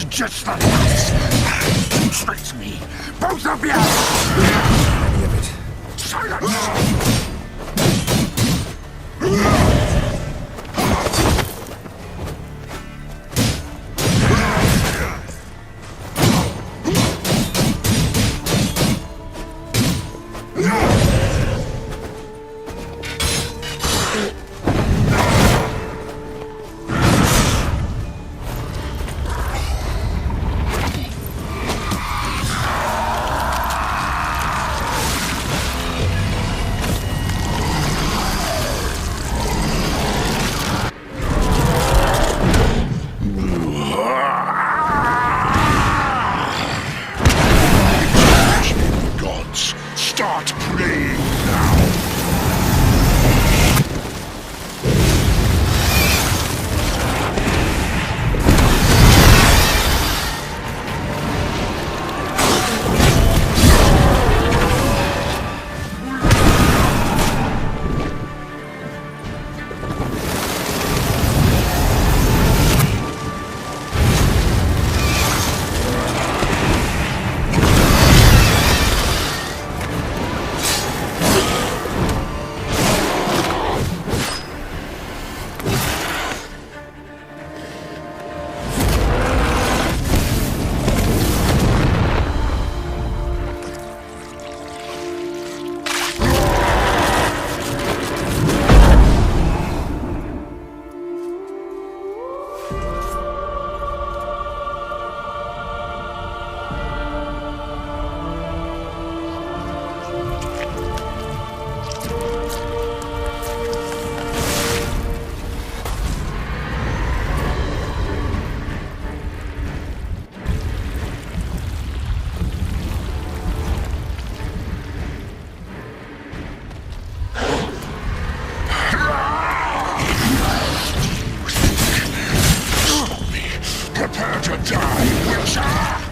Just the last. Tricks me. Both of you! Any of it. Silence! Start playing now! Prepare to die, Witcher!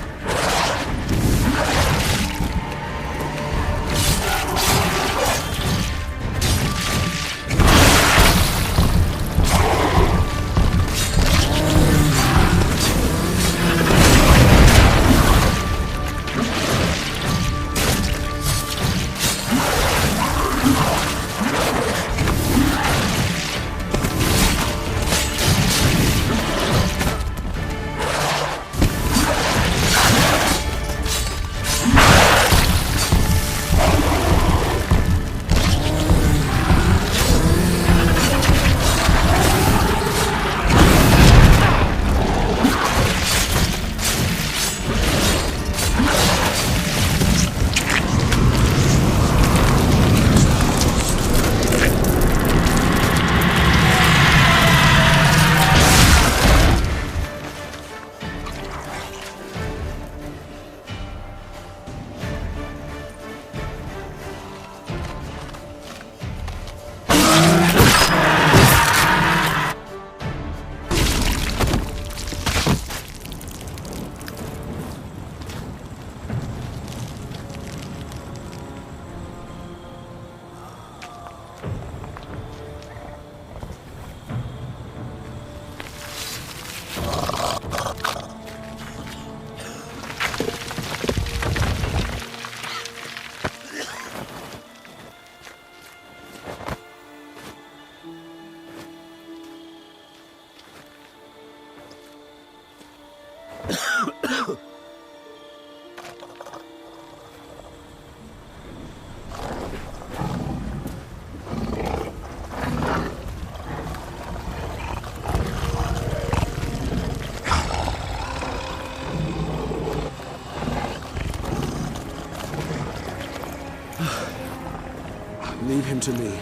Leave him to me.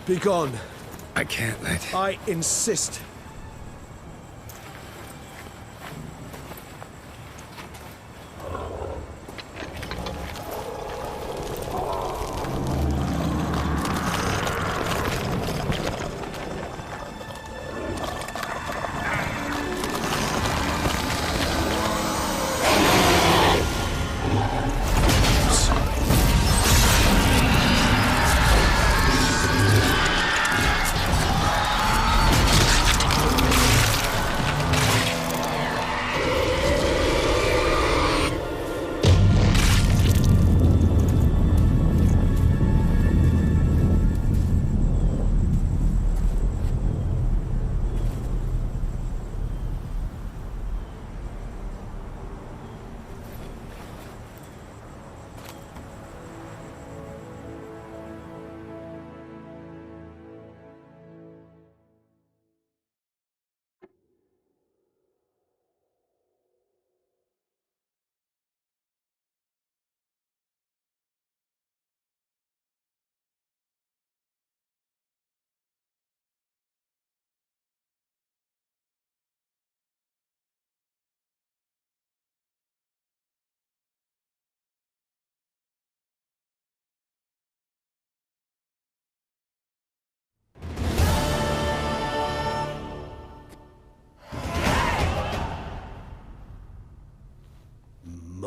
Be gone. I can't let... I insist.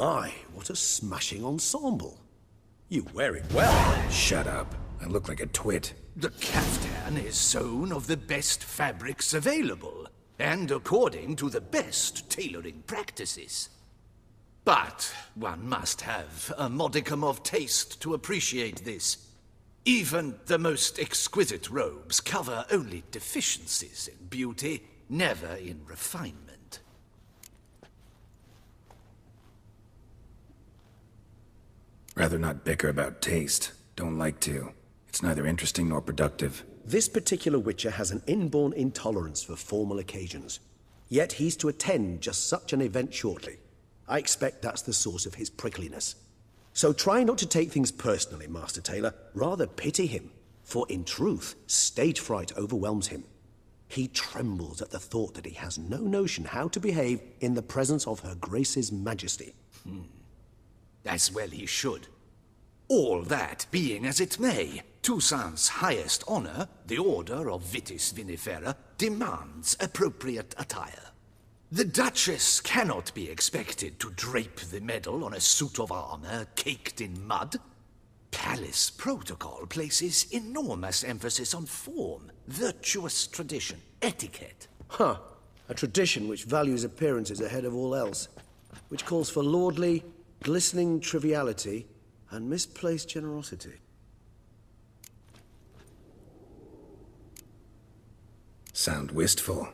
My, what a smashing ensemble. You wear it well. Shut up. I look like a twit. The caftan is sewn of the best fabrics available, and according to the best tailoring practices. But one must have a modicum of taste to appreciate this. Even the most exquisite robes cover only deficiencies in beauty, never in refinement. Rather not bicker about taste. Don't like to. It's neither interesting nor productive. This particular Witcher has an inborn intolerance for formal occasions. Yet he's to attend just such an event shortly. I expect that's the source of his prickliness. So try not to take things personally, Master Taylor. Rather pity him. For in truth, stage fright overwhelms him. He trembles at the thought that he has no notion how to behave in the presence of Her Grace's Majesty. As well he should. All that being as it may, Toussaint's highest honor, the Order of Vitis Vinifera, demands appropriate attire. The Duchess cannot be expected to drape the medal on a suit of armor caked in mud. Palace protocol places enormous emphasis on form, virtuous tradition, etiquette. Huh. A tradition which values appearances ahead of all else. Which calls for lordly, glistening triviality and misplaced generosity. Sound wistful.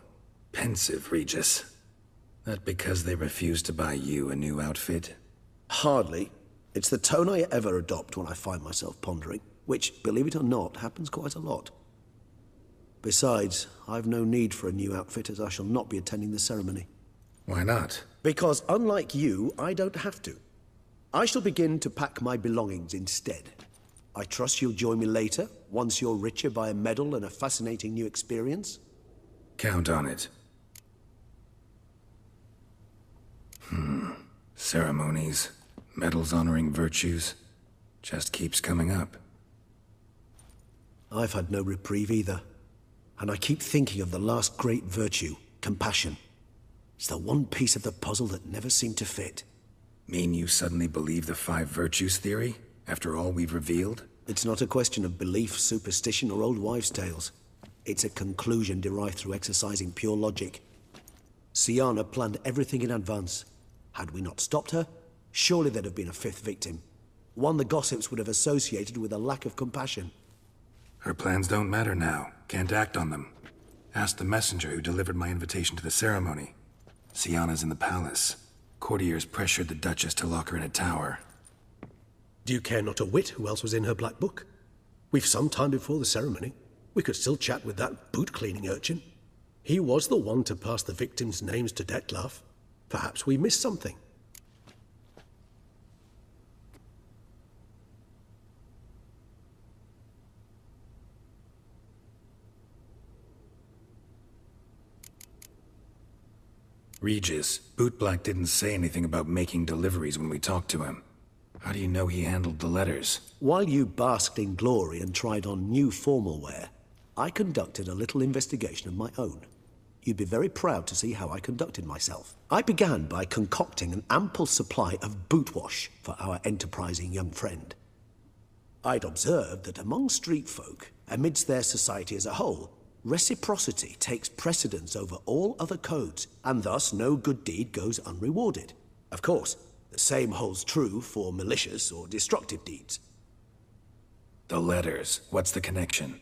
Pensive, Regis. That because they refuse to buy you a new outfit? Hardly. It's the tone I ever adopt when I find myself pondering, which, believe it or not, happens quite a lot. Besides, I've no need for a new outfit as I shall not be attending the ceremony. Why not? Because unlike you, I don't have to. I shall begin to pack my belongings instead. I trust you'll join me later, once you're richer by a medal and a fascinating new experience? Count on it. Ceremonies, medals honoring virtues, just keeps coming up. I've had no reprieve either. And I keep thinking of the last great virtue, compassion. It's the one piece of the puzzle that never seemed to fit. Mean you suddenly believe the 5 virtues theory, after all we've revealed? It's not a question of belief, superstition, or old wives' tales. It's a conclusion derived through exercising pure logic. Syanna planned everything in advance. Had we not stopped her, surely there'd have been a 5th victim. One the gossips would have associated with a lack of compassion. Her plans don't matter now. Can't act on them. Ask the messenger who delivered my invitation to the ceremony. Syanna's in the palace. Courtiers pressured the Duchess to lock her in a tower. Do you care not a whit who else was in her black book? We've some time before the ceremony. We could still chat with that boot-cleaning urchin. He was the one to pass the victims' names to Dettlaff. Perhaps we missed something. Regis, Bootblack didn't say anything about making deliveries when we talked to him. How do you know he handled the letters? While you basked in glory and tried on new formal wear, I conducted a little investigation of my own. You'd be very proud to see how I conducted myself. I began by concocting an ample supply of boot wash for our enterprising young friend. I'd observed that among street folk, amidst their society as a whole, reciprocity takes precedence over all other codes, and thus no good deed goes unrewarded. Of course, the same holds true for malicious or destructive deeds. The letters. What's the connection?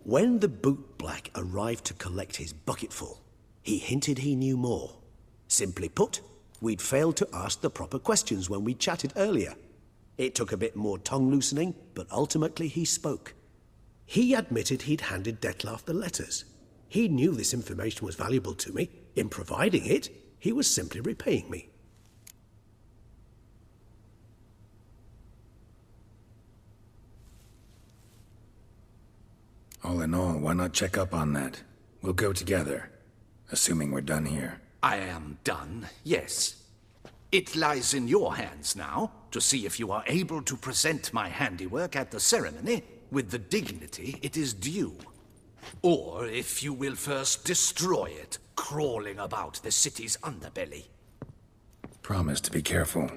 When the bootblack arrived to collect his bucketful, he hinted he knew more. Simply put, we'd failed to ask the proper questions when we chatted earlier. It took a bit more tongue-loosening, but ultimately he spoke. He admitted he'd handed Dettlaff the letters. He knew this information was valuable to me. In providing it, he was simply repaying me. All in all, why not check up on that? We'll go together, assuming we're done here. I am done, yes. It lies in your hands now to see if you are able to present my handiwork at the ceremony with the dignity it is due. Or if you will first destroy it, crawling about the city's underbelly. Promise to be careful.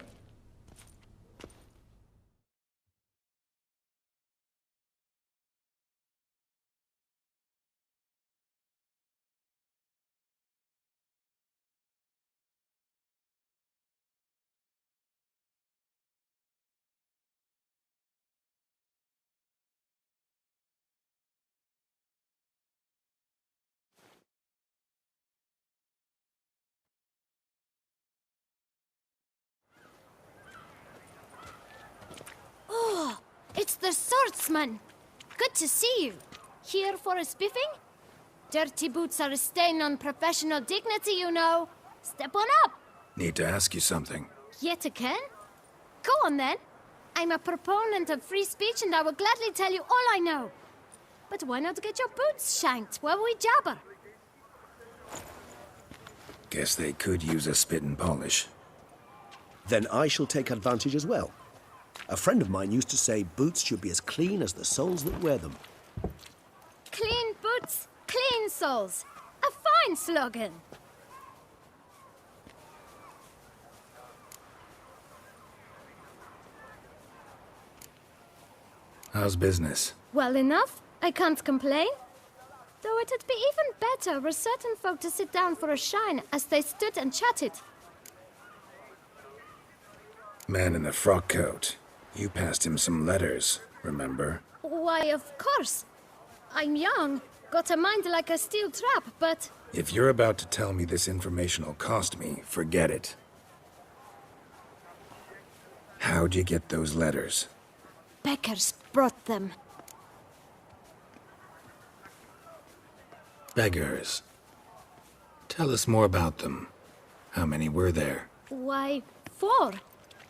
It's the swordsman. Good to see you. Here for a spiffing? Dirty boots are a stain on professional dignity, you know. Step on up. Need to ask you something. Yet again? Go on then. I'm a proponent of free speech and I will gladly tell you all I know. But why not get your boots shanked while we jabber? Guess they could use a spit and polish. Then I shall take advantage as well. A friend of mine used to say boots should be as clean as the soles that wear them. Clean boots, clean soles. A fine slogan. How's business? Well enough. I can't complain. Though it'd be even better were certain folk to sit down for a shine as they stood and chatted. Man in the frock coat. You passed him some letters, remember? Why, of course. I'm young, got a mind like a steel trap, but... If you're about to tell me this information will cost me, forget it. How'd you get those letters? Beggars brought them. Beggars. Tell us more about them. How many were there? Why, 4.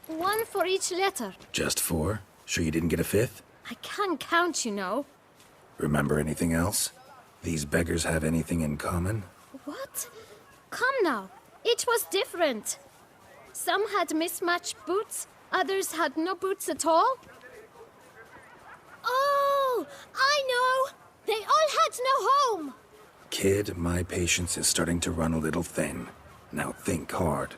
1 for each letter. Just 4? Sure you didn't get a 5th? I can't count, you know. Remember anything else? These beggars have anything in common? What? Come now. Each was different. Some had mismatched boots, others had no boots at all. Oh, I know! They all had no home! Kid, my patience is starting to run a little thin. Now think hard.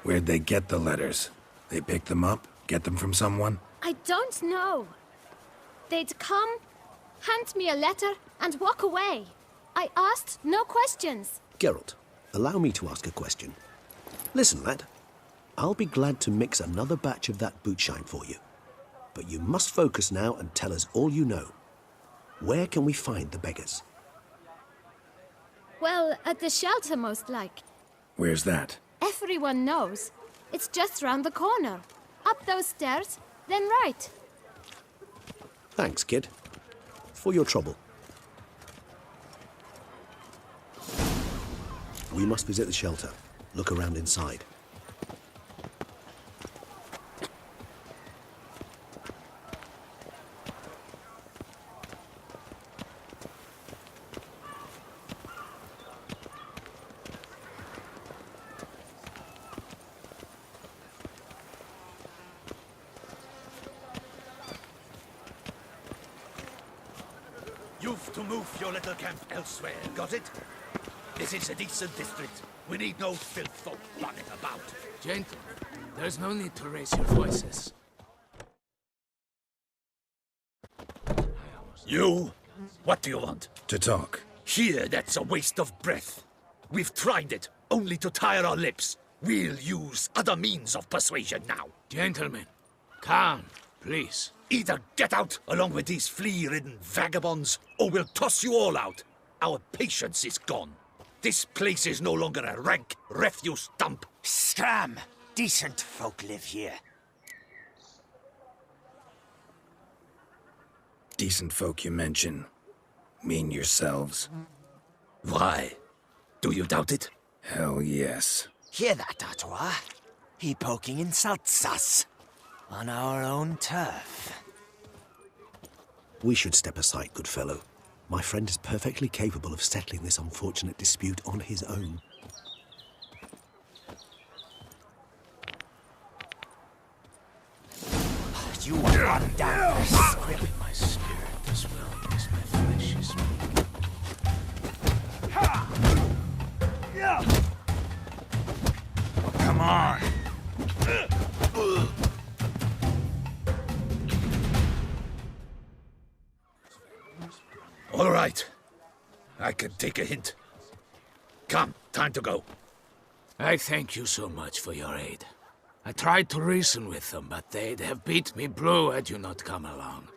Where'd they get the letters? They pick them up? Get them from someone? I don't know. They'd come, hand me a letter, and walk away. I asked no questions. Geralt, allow me to ask a question. Listen, lad. I'll be glad to mix another batch of that boot shine for you. But you must focus now and tell us all you know. Where can we find the beggars? Well, at the shelter, most like. Where's that? Everyone knows. It's just round the corner. Up those stairs, then right. Thanks, kid. For your trouble. We must visit the shelter. Look around inside. You've to move your little camp elsewhere, got it? This is a decent district. We need no filth folk running about. Gentlemen, there's no need to raise your voices. You? What do you want? To talk. Here, that's a waste of breath. We've tried it, only to tire our lips. We'll use other means of persuasion now. Gentlemen, calm, please. Either get out along with these flea-ridden vagabonds, or we'll toss you all out. Our patience is gone. This place is no longer a rank refuse dump. Scram! Decent folk live here. Decent folk you mention. Mean yourselves? Why? Do you doubt it? Hell yes. Hear that, Artois? He poking insults us. On our own turf. We should step aside, good fellow. My friend is perfectly capable of settling this unfortunate dispute on his own. You run down the script. My spirit as well as my flesh is weak. Come on. All right. I can take a hint. Come, time to go. I thank you so much for your aid. I tried to reason with them, but they'd have beat me blue had you not come along.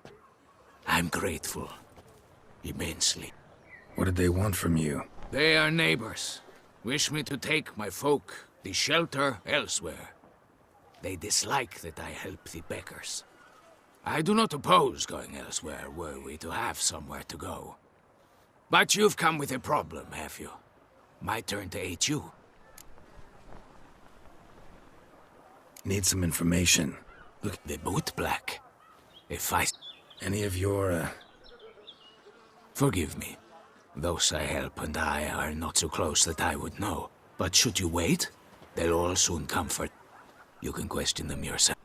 I'm grateful. Immensely. What did they want from you? They are neighbors. Wish me to take my folk, the shelter, elsewhere. They dislike that I help the beggars. I do not oppose going elsewhere were we to have somewhere to go. But you've come with a problem, have you? My turn to aid you. Need some information. Look, the boot black. If I... Any of your, Forgive me. Those I help and I are not so close that I would know. But should you wait, they'll all soon comfort. You can question them yourself.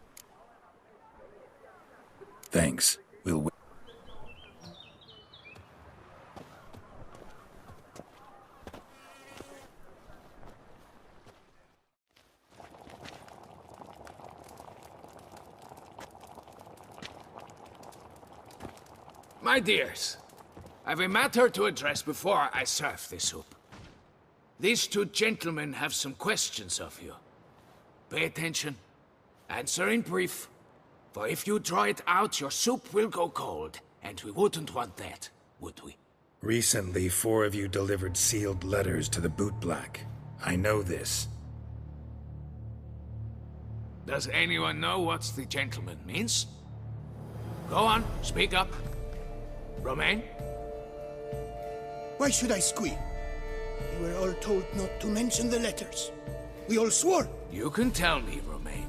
Thanks. We'll wait. My dears, I've a matter to address before I serve the soup. These two gentlemen have some questions of you. Pay attention. Answer in brief. For if you draw it out, your soup will go cold. And we wouldn't want that, would we? Recently, 4 of you delivered sealed letters to the Boot Black. I know this. Does anyone know what the gentleman means? Go on, speak up. Romain? Why should I squeal? We were all told not to mention the letters. We all swore. You can tell me, Romain.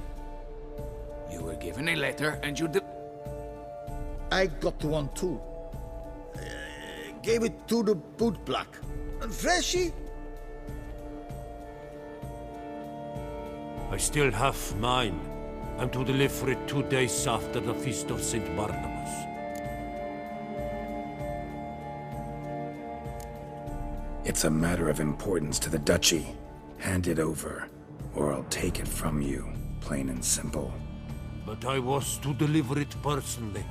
You were given a letter and you I got one too. Gave it to the Boot Black. And Freshie? I still have mine. I'm to deliver it 2 days after the Feast of St. Barnabas. It's a matter of importance to the Duchy. Hand it over, or I'll take it from you, plain and simple. But I was to deliver it personally.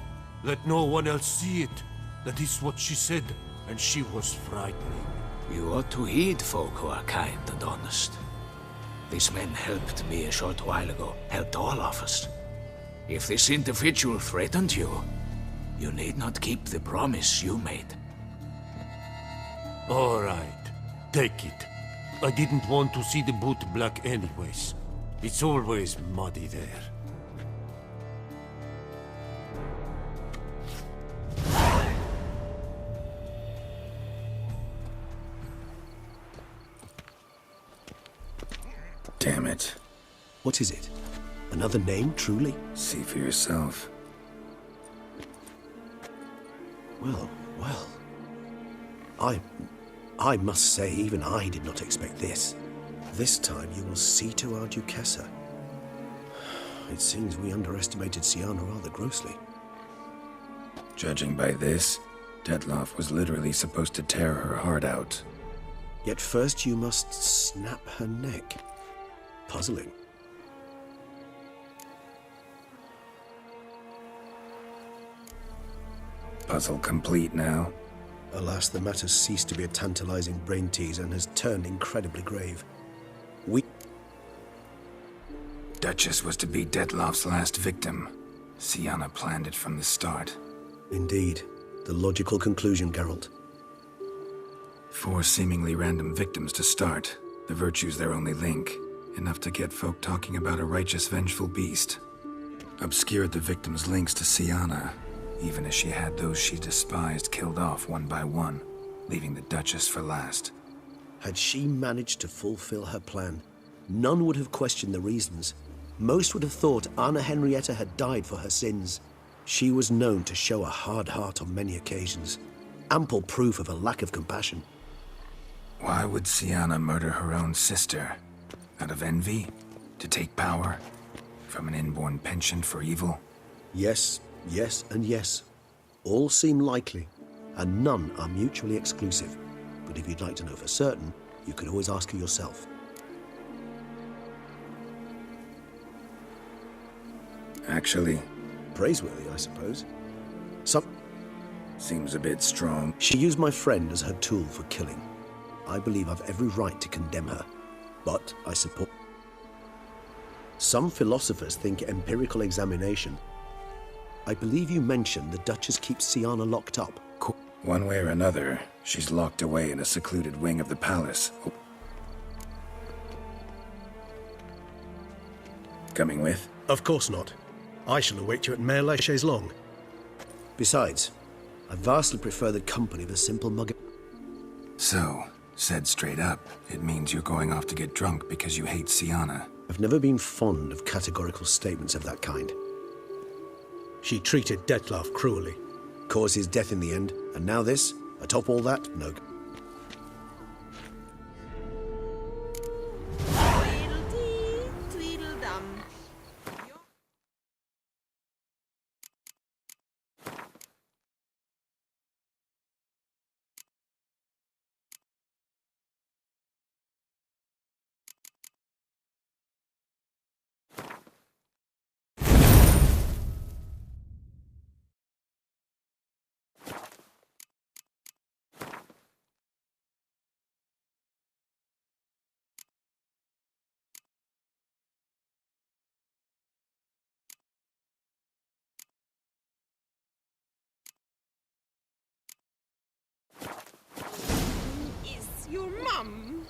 Let no one else see it. That is what she said, and she was frightening. You ought to heed folk who are kind and honest. These men helped me a short while ago, helped all of us. If this individual threatened you, you need not keep the promise you made. All right, take it. I didn't want to see the Boot Black anyways. It's always muddy there. Damn it. What is it? Another name, truly? See for yourself. Well, well. I must say, even I did not expect this. This time you will see to our Duquesa. It seems we underestimated Syanna rather grossly. Judging by this, Detloff was literally supposed to tear her heart out. Yet first you must snap her neck. Puzzling. Puzzle complete now. Alas, the matter's ceased to be a tantalizing brain tease and has turned incredibly grave. We... Duchess was to be Detloff's last victim. Syanna planned it from the start. Indeed. The logical conclusion, Geralt. 4 seemingly random victims to start. The virtue's their only link. Enough to get folk talking about a righteous, vengeful beast. Obscured the victims' links to Syanna, even as she had those she despised killed off one by one, leaving the Duchess for last. Had she managed to fulfill her plan, none would have questioned the reasons. Most would have thought Anna Henrietta had died for her sins. She was known to show a hard heart on many occasions. Ample proof of a lack of compassion. Why would Syanna murder her own sister? Out of envy? To take power? From an inborn penchant for evil? Yes, yes, and yes. All seem likely, and none are mutually exclusive. But if you'd like to know for certain, you could always ask her yourself. Actually, Praiseworthy, I suppose. seems a bit strong. She used my friend as her tool for killing. I believe I've every right to condemn her. But I support... Some philosophers think empirical examination. I believe you mentioned the Duchess keeps Syanna locked up. One way or another, she's locked away in a secluded wing of the palace. coming with? Of course not. I shall await you at Mare la Chaise-Longue. Besides, I vastly prefer the company of a simple mug. So, said straight up, it means you're going off to get drunk because you hate Siana. I've never been fond of categorical statements of that kind. She treated Dettlaff cruelly, caused his death in the end, and now this? Atop all that, no. Tweedledee, tweedledum. Is your mum?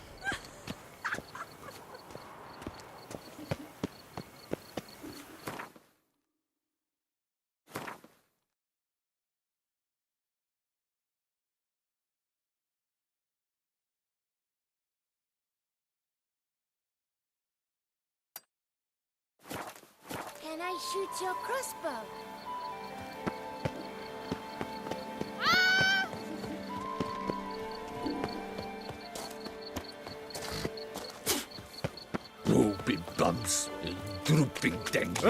Can I shoot your crossbow? Drooping bumps, drooping things.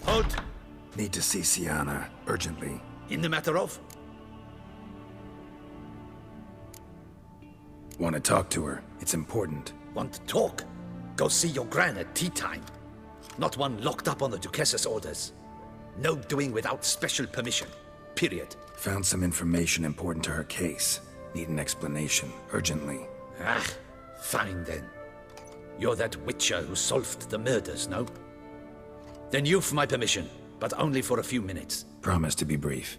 Halt! Need to see Siana, urgently. In the matter of? Want to talk to her. It's important. Want to talk? Go see your gran at tea time. Not one locked up on the Duchess's orders. No doing without special permission. Period. Found some information important to her case. Need an explanation, urgently. Ah, fine then. You're that witcher who solved the murders, no? Then you've my permission, but only for a few minutes. Promise to be brief.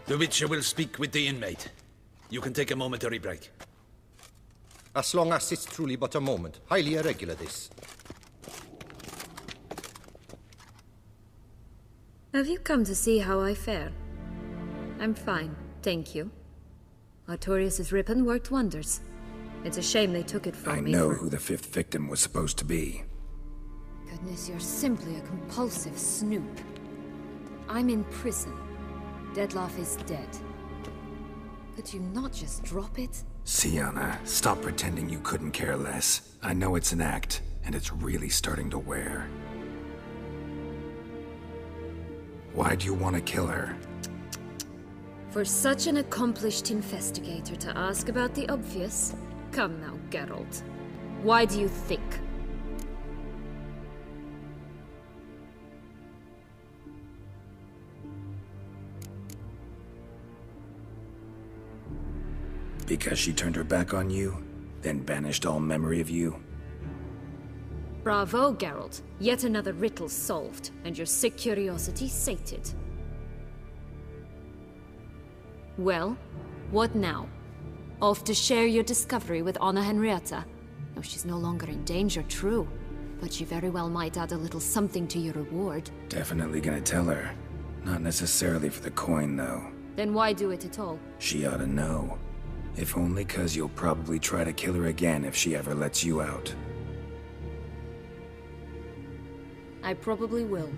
The Witcher will speak with the inmate. You can take a momentary break. As long as it's truly but a moment. Highly irregular, this. Have you come to see how I fare? I'm fine, thank you. Artorius' ribbon worked wonders. It's a shame they took it from me. I know who the 5th victim was supposed to be. Goodness, you're simply a compulsive snoop. I'm in prison. Dettlaff is dead. Could you not just drop it? Syanna, stop pretending you couldn't care less. I know it's an act, and it's really starting to wear. Why do you want to kill her? For such an accomplished investigator to ask about the obvious? Come now, Geralt. Why do you think? Because she turned her back on you, then banished all memory of you? Bravo, Geralt. Yet another riddle solved, and your sick curiosity sated. Well, what now? Off to share your discovery with Anna Henrietta? No, she's no longer in danger, true. But she very well might add a little something to your reward. Definitely gonna tell her. Not necessarily for the coin, though. Then why do it at all? She ought to know. If only 'cause you'll probably try to kill her again if she ever lets you out. I probably will.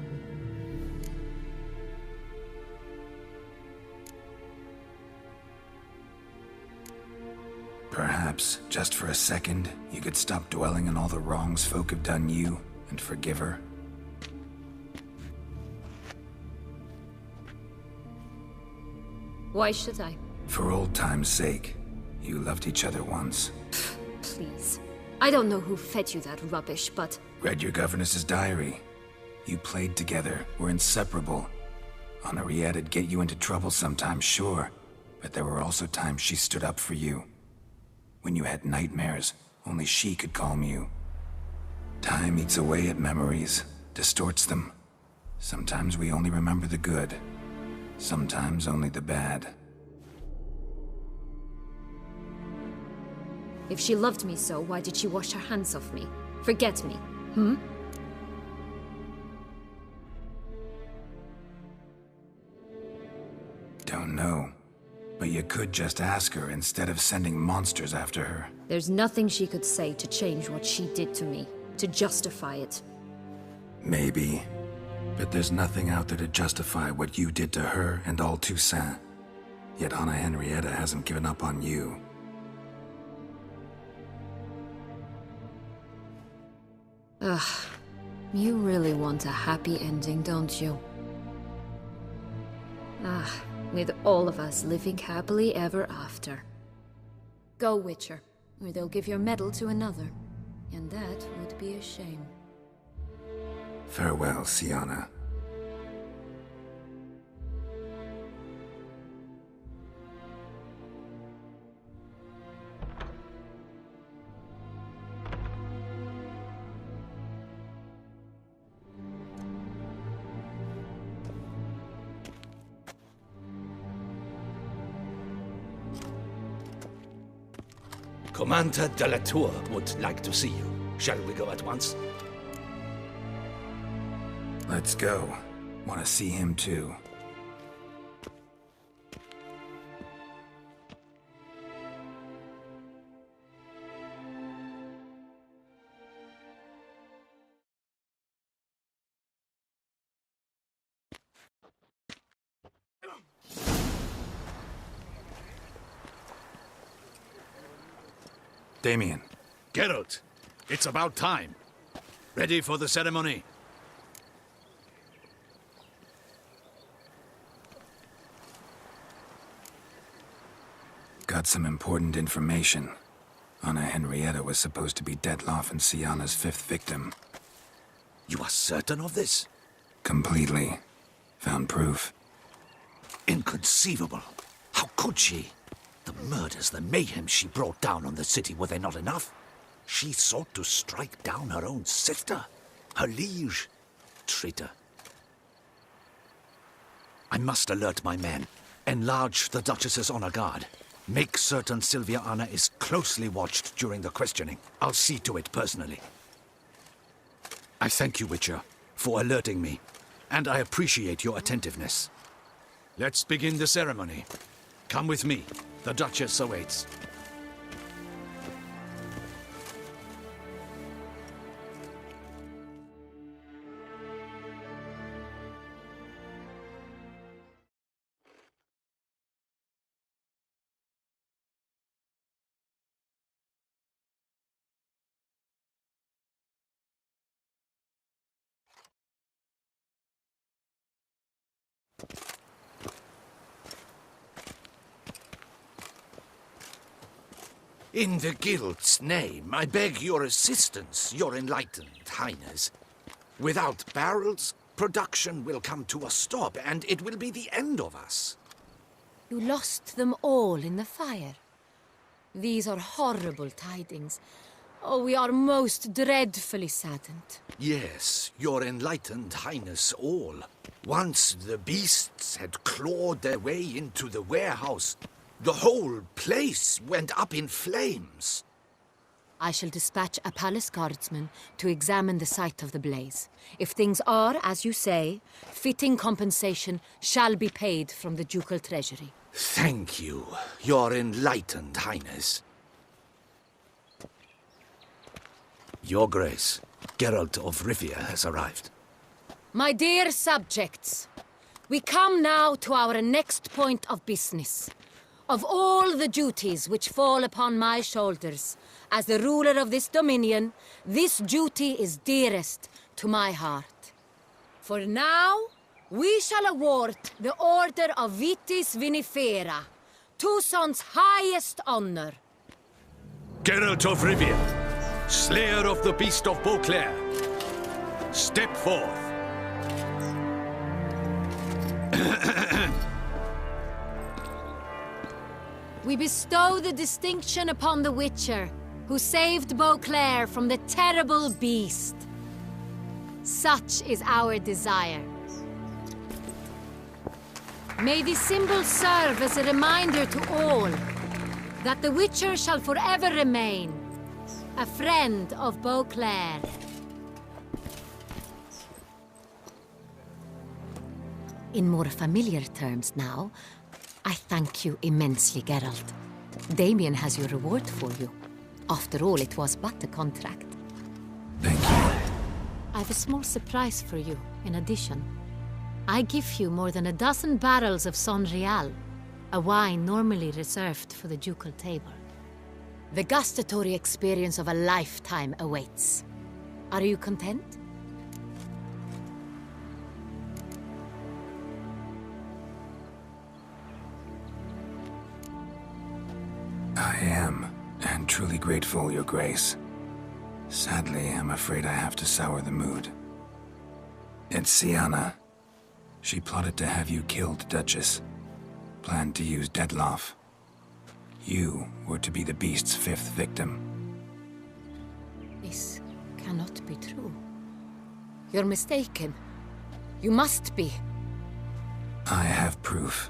Perhaps, just for a second, you could stop dwelling on all the wrongs folk have done you and forgive her. Why should I? For old time's sake. You loved each other once. Please. I don't know who fed you that rubbish, but... Read your governess's diary. You played together, were inseparable. Henriette'd get you into trouble sometimes, sure. But there were also times she stood up for you. When you had nightmares, only she could calm you. Time eats away at memories, distorts them. Sometimes we only remember the good. Sometimes only the bad. If she loved me so, why did she wash her hands off me? Forget me, hmm? Don't know. But you could just ask her instead of sending monsters after her. There's nothing she could say to change what she did to me, to justify it. Maybe. But there's nothing out there to justify what you did to her and all Toussaint. Yet Anna Henrietta hasn't given up on you. Ugh. You really want a happy ending, don't you? Ah, with all of us living happily ever after. Go, Witcher, or they'll give your medal to another. And that would be a shame. Farewell, Syanna. Commander de la Tour would like to see you. Shall we go at once? Let's go. Want to see him too. Damien. Geralt, it's about time. Ready for the ceremony? Got some important information. Anna Henrietta was supposed to be Dettlaff and Syanna's 5th victim. You are certain of this? Completely. Found proof. Inconceivable. How could she? The murders, the mayhem she brought down on the city, were they not enough? She sought to strike down her own sister, her liege. Traitor. I must alert my men. Enlarge the Duchess's honor guard. Make certain Silviana is closely watched during the questioning. I'll see to it personally. I thank you, Witcher, for alerting me, and I appreciate your attentiveness. Let's begin the ceremony. Come with me. The Duchess awaits. In the Guild's name, I beg your assistance, your enlightened highness. Without barrels, production will come to a stop, and it will be the end of us. You lost them all in the fire. These are horrible tidings. Oh, we are most dreadfully saddened. Yes, your enlightened highness all. Once the beasts had clawed their way into the warehouse, the whole place went up in flames. I shall dispatch a palace guardsman to examine the site of the blaze. If things are, as you say, fitting compensation shall be paid from the ducal treasury. Thank you, your enlightened highness. Your Grace, Geralt of Rivia has arrived. My dear subjects, we come now to our next point of business. Of all the duties which fall upon my shoulders, as the ruler of this dominion, this duty is dearest to my heart. For now, we shall award the Order of Vitis Vinifera, Toussaint's highest honor. Geralt of Rivia, Slayer of the Beast of Beauclair, step forth. We bestow the distinction upon the Witcher, who saved Beauclair from the terrible beast. Such is our desire. May this symbol serve as a reminder to all that the Witcher shall forever remain a friend of Beauclair. In more familiar terms now, I thank you immensely, Geralt. Damien has your reward for you. After all, it was but a contract. Thank you. I have a small surprise for you, in addition. I give you more than a dozen barrels of Son Real, a wine normally reserved for the ducal table. The gustatory experience of a lifetime awaits. Are you content? I am, and truly grateful, Your Grace. Sadly, I'm afraid I have to sour the mood. It's Syanna. She plotted to have you killed, Duchess. Planned to use Dettlaff. You were to be the beast's fifth victim. This cannot be true. You're mistaken. You must be. I have proof.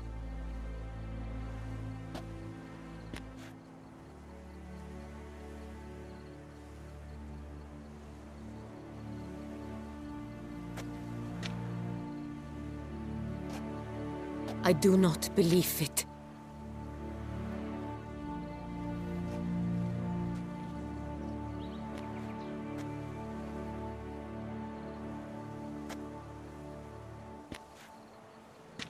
I do not believe it.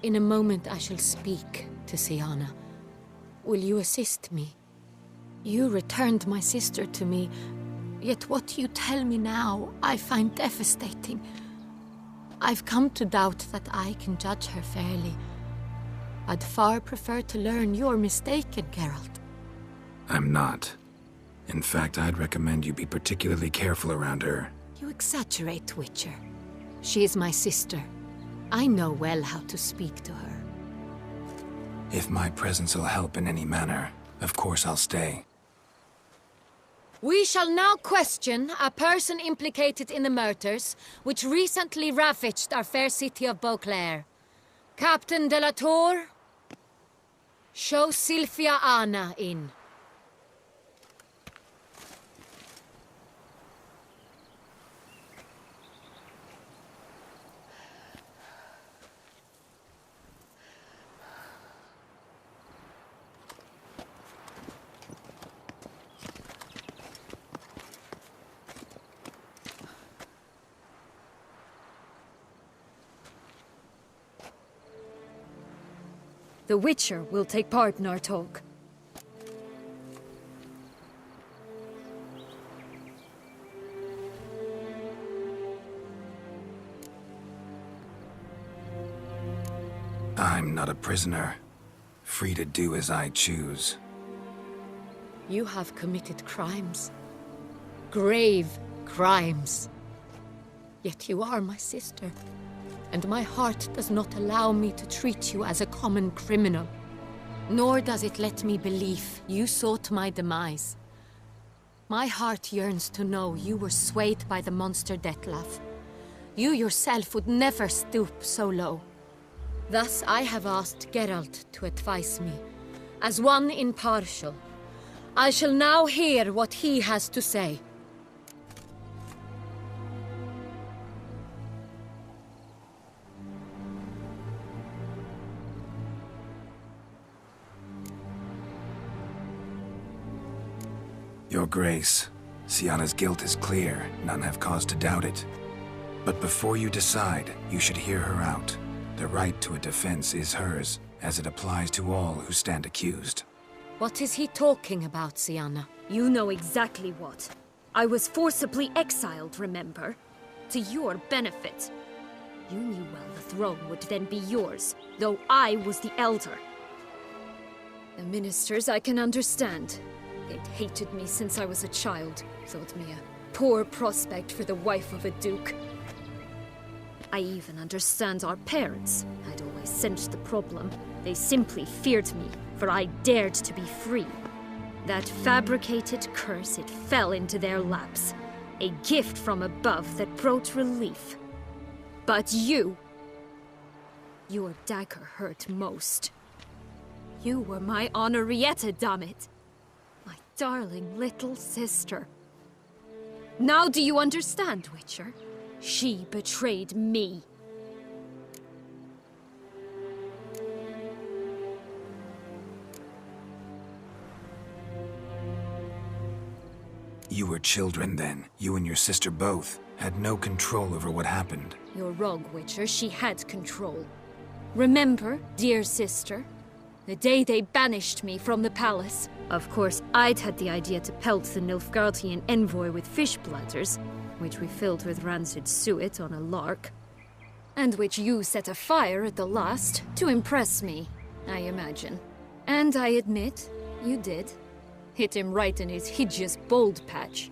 In a moment I shall speak to Syanna. Will you assist me? You returned my sister to me, yet what you tell me now I find devastating. I've come to doubt that I can judge her fairly. I'd far prefer to learn you're mistaken, Geralt. I'm not. In fact, I'd recommend you be particularly careful around her. You exaggerate, Witcher. She is my sister. I know well how to speak to her. If my presence will help in any manner, of course I'll stay. We shall now question a person implicated in the murders which recently ravaged our fair city of Beauclair. Captain de la Tour? Show Sylvia Anna in. The Witcher will take part in our talk. I'm not a prisoner, free to do as I choose. You have committed crimes. Grave crimes. Yet you are my sister. And my heart does not allow me to treat you as a common criminal. Nor does it let me believe you sought my demise. My heart yearns to know you were swayed by the monster Dettlaff. You yourself would never stoop so low. Thus I have asked Geralt to advise me, as one impartial. I shall now hear what he has to say. Your Grace, Syanna's guilt is clear. None have cause to doubt it. But before you decide, you should hear her out. The right to a defense is hers, as it applies to all who stand accused. What is he talking about, Syanna? You know exactly what. I was forcibly exiled, remember? To your benefit. You knew well the throne would then be yours, though I was the elder. The ministers I can understand. They'd hated me since I was a child, thought me a poor prospect for the wife of a duke. I even understand our parents. I'd always sensed the problem. They simply feared me, for I dared to be free. That fabricated curse, it fell into their laps. A gift from above that brought relief. But you... your dagger hurt most. You were my Honorietta, dammit. My darling little sister. Now do you understand, Witcher? She betrayed me. You were children then. You and your sister both had no control over what happened. You're wrong, Witcher. She had control. Remember, dear sister? The day they banished me from the palace. Of course, I'd had the idea to pelt the Nilfgaardian envoy with fish bladders, which we filled with rancid suet on a lark. And which you set afire at the last, to impress me, I imagine. And I admit, you did. Hit him right in his hideous bald patch.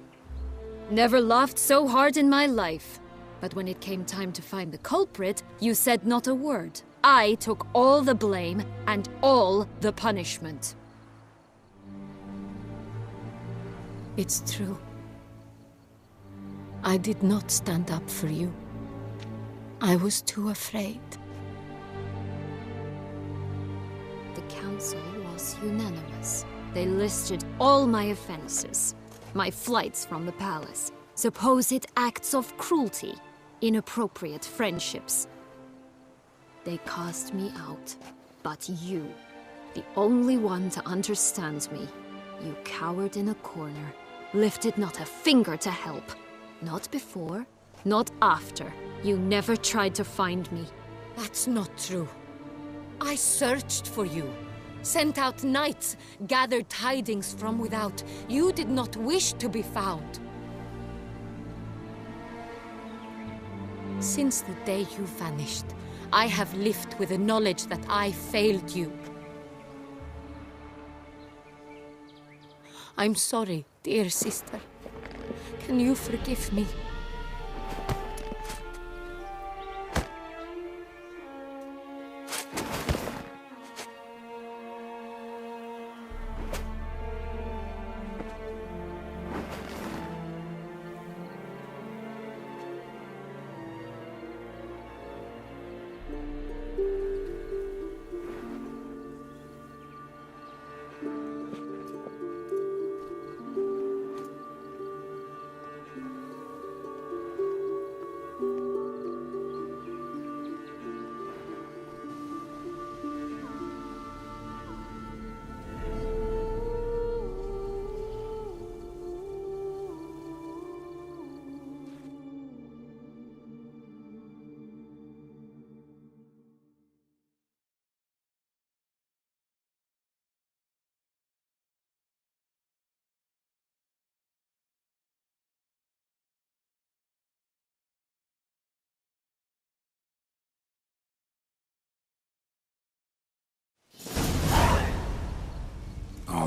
Never laughed so hard in my life. But when it came time to find the culprit, you said not a word. I took all the blame and all the punishment. It's true. I did not stand up for you. I was too afraid. The council was unanimous. They listed all my offenses. My flights from the palace, supposed acts of cruelty, inappropriate friendships. They cast me out. But you, the only one to understand me, you cowered in a corner, lifted not a finger to help. Not before, not after. You never tried to find me. That's not true. I searched for you. Sent out knights, gathered tidings from without. You did not wish to be found. Since the day you vanished, I have lived with the knowledge that I failed you. I'm sorry, dear sister. Can you forgive me?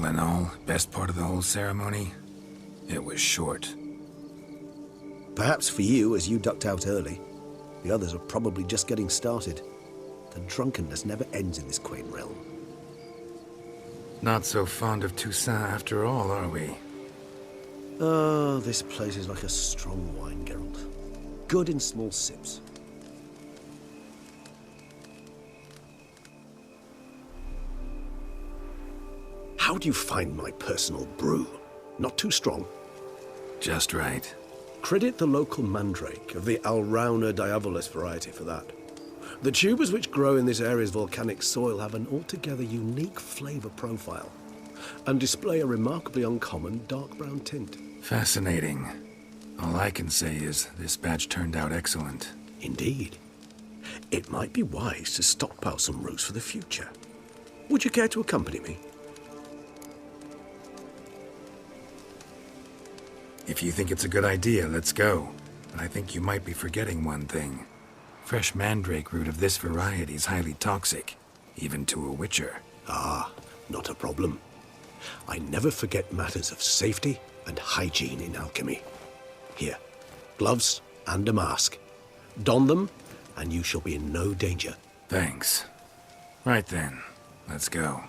in all, best part of the whole ceremony? It was short. Perhaps for you, as you ducked out early. The others are probably just getting started. The drunkenness never ends in this quaint realm. Not so fond of Toussaint after all, are we? Oh, this place is like a strong wine, Geralt. Good in small sips. How do you find my personal brew? Not too strong? Just right. Credit the local mandrake of the Alrauna diabolus variety for that. The tubers which grow in this area's volcanic soil have an altogether unique flavor profile and display a remarkably uncommon dark brown tint. Fascinating. All I can say is this batch turned out excellent. Indeed. It might be wise to stockpile some roots for the future. Would you care to accompany me? If you think it's a good idea, let's go. But I think you might be forgetting one thing. Fresh mandrake root of this variety is highly toxic, even to a witcher. Ah, not a problem. I never forget matters of safety and hygiene in alchemy. Here, gloves and a mask. Don them, and you shall be in no danger. Thanks. Right then, let's go.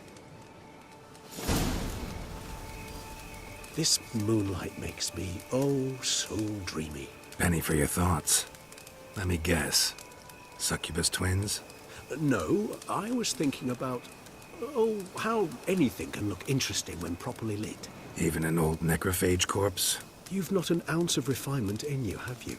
This moonlight makes me, oh, so dreamy. Penny for your thoughts. Let me guess. Succubus twins? No, I was thinking about, oh, how anything can look interesting when properly lit. Even an old necrophage corpse? You've not an ounce of refinement in you, have you?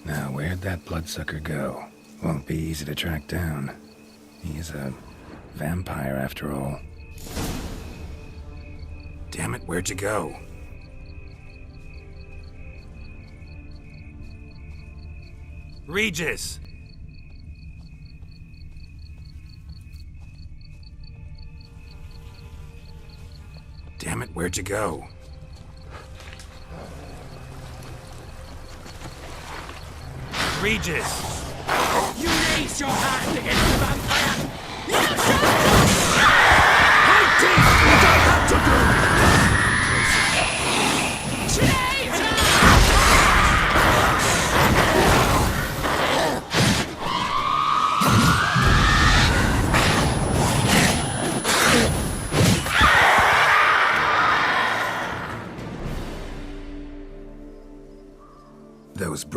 Now, where'd that bloodsucker go? Won't be easy to track down. He's a vampire, after all. Damn it, where'd you go? Regis! Damn it, where'd you go? Regis! You raise your hand against the vampire! You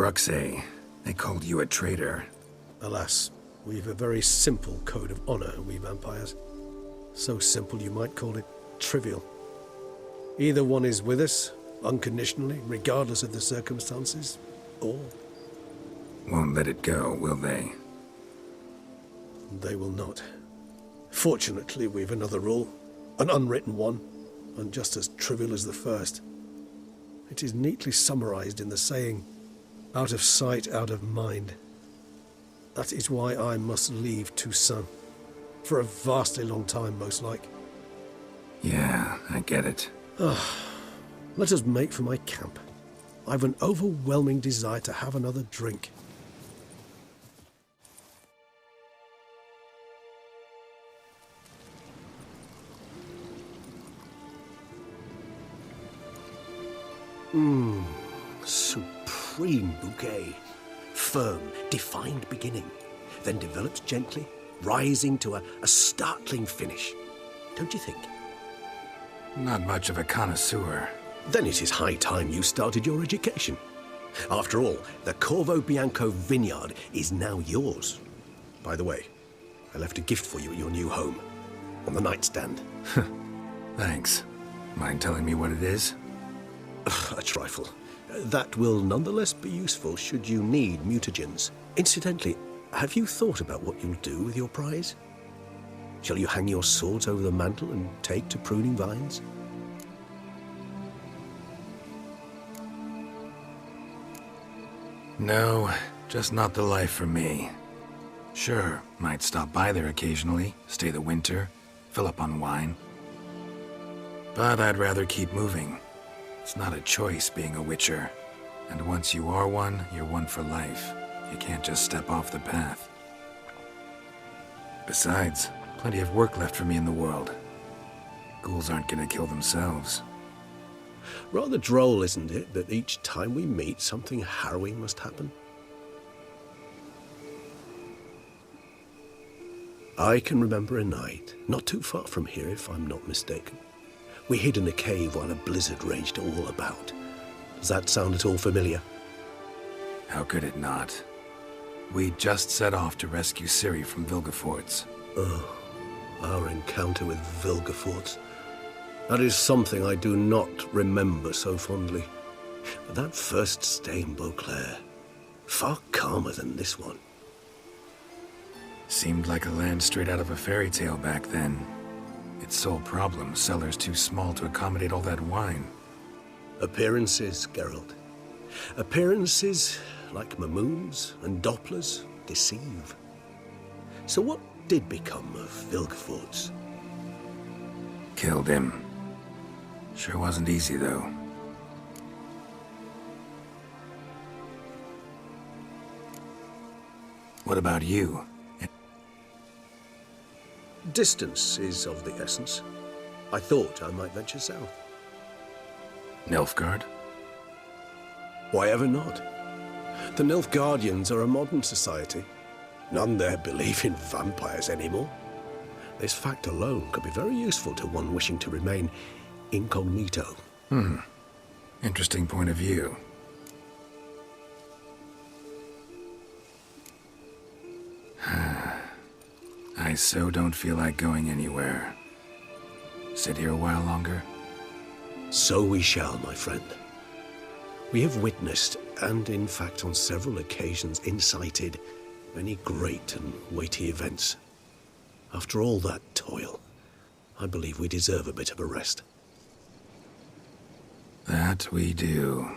Bruxay. They called you a traitor. Alas, we've a very simple code of honor, we vampires. So simple you might call it trivial. Either one is with us, unconditionally, regardless of the circumstances, or... Won't let it go, will they? They will not. Fortunately, we've another rule, an unwritten one, and just as trivial as the first. It is neatly summarized in the saying, out of sight, out of mind. That is why I must leave Toussaint. For a vastly long time, most like. Yeah, I get it. Let us make for my camp. I've an overwhelming desire to have another drink. Supreme bouquet. Firm, defined beginning, then develops gently, rising to a startling finish. Don't you think? Not much of a connoisseur. Then it is high time you started your education. After all, the Corvo Bianco vineyard is now yours. By the way, I left a gift for you at your new home, on the nightstand. Thanks. Mind telling me what it is? A trifle. That will nonetheless be useful should you need mutagens. Incidentally, have you thought about what you'll do with your prize? Shall you hang your swords over the mantle and take to pruning vines? No, just not the life for me. Sure, might stop by there occasionally, stay the winter, fill up on wine. But I'd rather keep moving. It's not a choice being a witcher. And once you are one, you're one for life. You can't just step off the path. Besides, plenty of work left for me in the world. Ghouls aren't gonna kill themselves. Rather droll, isn't it, that each time we meet, something harrowing must happen? I can remember a night, not too far from here if I'm not mistaken. We hid in a cave while a blizzard raged all about. Does that sound at all familiar? How could it not? We just set off to rescue Ciri from Vilgefortz. Oh, our encounter with Vilgefortz. That is something I do not remember so fondly. But that first stay in Beauclair, far calmer than this one. Seemed like a land straight out of a fairy tale back then. Its sole problem, cellars too small to accommodate all that wine. Appearances, Geralt. Appearances, like Mamoons and Dopplers, deceive. So what did become of Vilgefortz? Killed him. Sure wasn't easy, though. What about you? Distance is of the essence. I thought I might venture south. Nilfgaard? Why ever not? The Nilfgaardians are a modern society. None there believe in vampires anymore. This fact alone could be very useful to one wishing to remain incognito. Interesting point of view. I so don't feel like going anywhere. Sit here a while longer? So we shall, my friend. We have witnessed, and in fact on several occasions incited, many great and weighty events. After all that toil, I believe we deserve a bit of a rest. That we do.